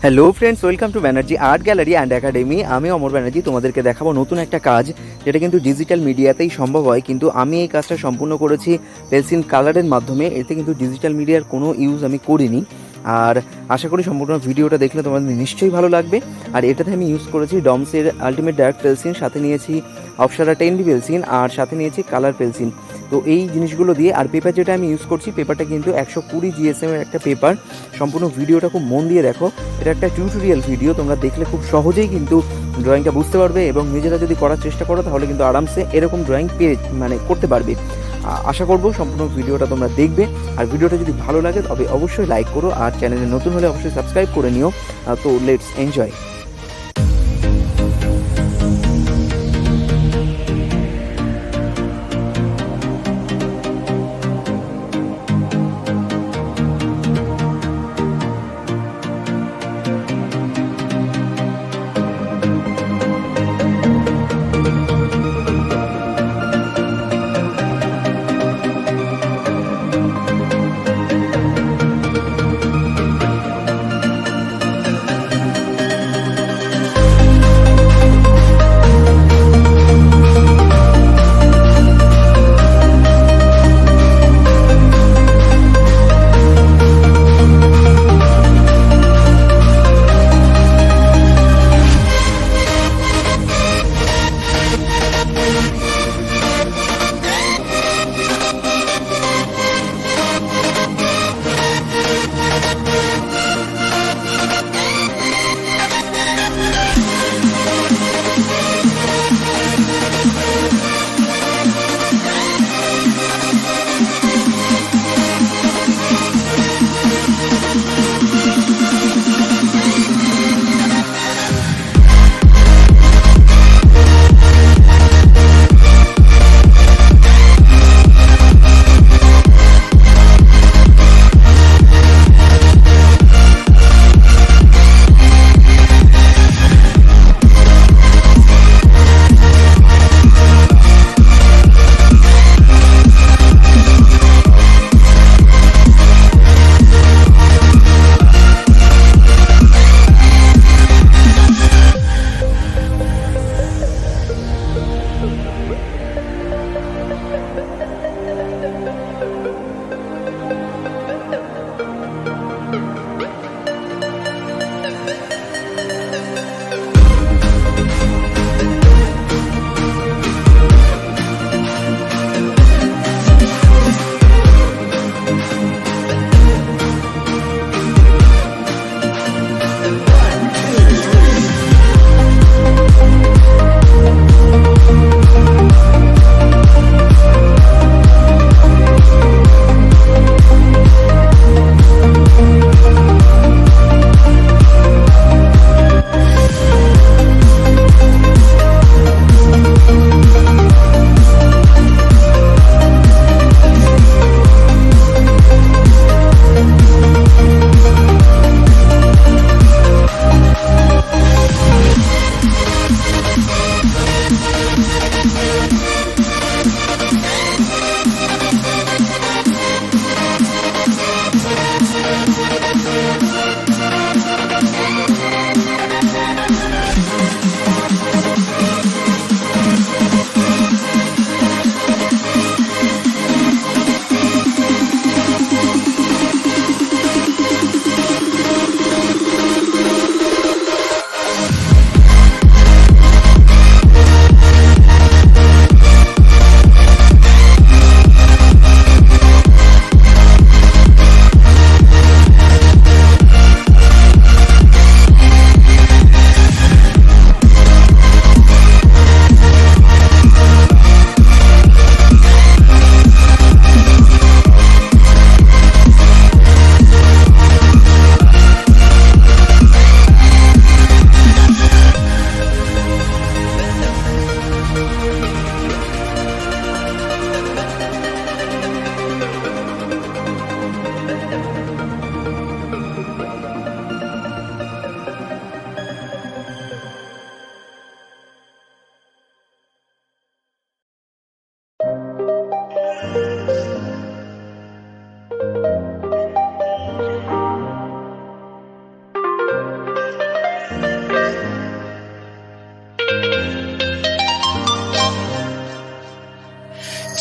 Hello friends, welcome to Banerjee art gallery and academy. আমি অমর ব্যানার্জি তোমাদেরকে দেখাবো নতুন একটা কাজ, যেটা কিন্তু ডিজিটাল মিডিয়াতেই সম্ভব হয়। কিন্তু আমি এই কাজটা সম্পূর্ণ করেছি পেন্সিল কালারের মাধ্যমে। এতে কিন্তু ডিজিটাল মিডিয়ার কোনো ইউজ আমি করিনি। আর আশা করি সম্পূর্ণ ভিডিওটা দেখলে তোমাদের নিশ্চয়ই ভালো লাগবে। আর এটাতে আমি ইউজ করেছি ডমসের আলটিমেট ডার্ক পেন্সিল, সাথে নিয়েছি অপসারা 10B পেন্সিল, আর সাথে নিয়েছি কালার পেন্সিল। তো এই জিনিসগুলো দিয়ে, আর পেপার যেটা আমি ইউজ করছি, পেপারটা কিন্তু 120 GSM এর একটা পেপার। সম্পূর্ণ ভিডিওটা খুব মন দিয়ে দেখো। এটা একটা টিউটোরিয়াল ভিডিও, তোমরা দেখলে খুব সহজেই কিন্তু ড্রয়িংটা বুঝতে পারবে, এবং নিজেরা যদি করার চেষ্টা করো তাহলে কিন্তু আরামসে এরকম ড্রয়িং করতে পারবে। আশা করবো সম্পূর্ণ ভিডিওটা তোমরা দেখবে। আর ভিডিওটা যদি ভালো লাগে তবে অবশ্যই লাইক করো, আর চ্যানেলে নতুন হলে অবশ্যই সাবস্ক্রাইব করে নিও। তো let's enjoy.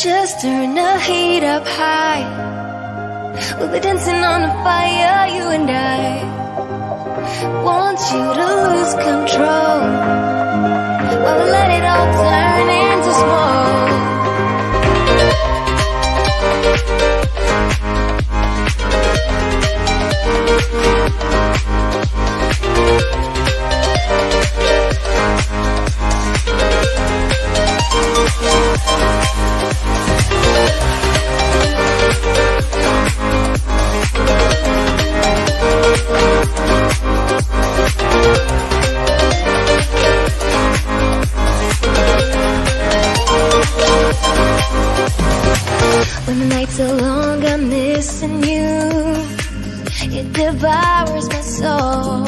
Just turn the heat up high. We'll be dancing on the fire, you and I. Want you to lose control. While we let it all turn into smoke. When the nights are long, I'm missing you. It devours my soul.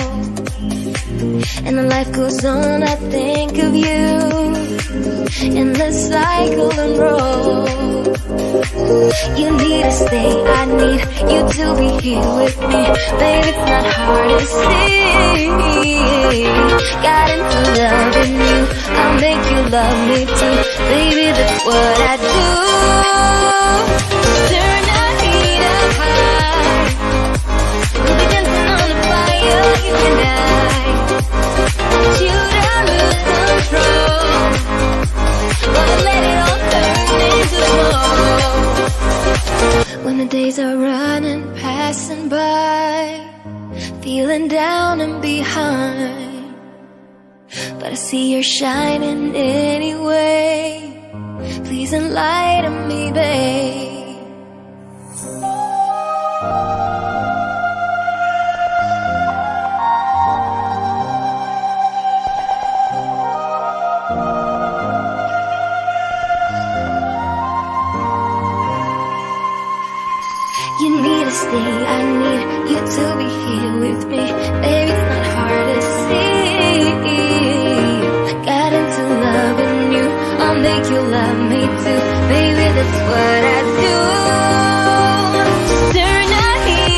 And the life goes on, I think of you. In the cycle and roll. You need to stay, I need you to be here with me. Baby, it's not hard to see. Got into loving you, I'll make you love me too. Baby, that's what I do. Turn the heat up high. We'll be dancing on the fire, you and I. Want you to lose control. Gonna let it all turn into smoke. When the days are running, passing by, feeling down and behind, but I see you're shining anyway. Please enlighten me, babe. You need to stay, I need you to be here with me. Baby, it's not hard to see. Got into loving you, I'll make you love me too. Baby, that's what I do.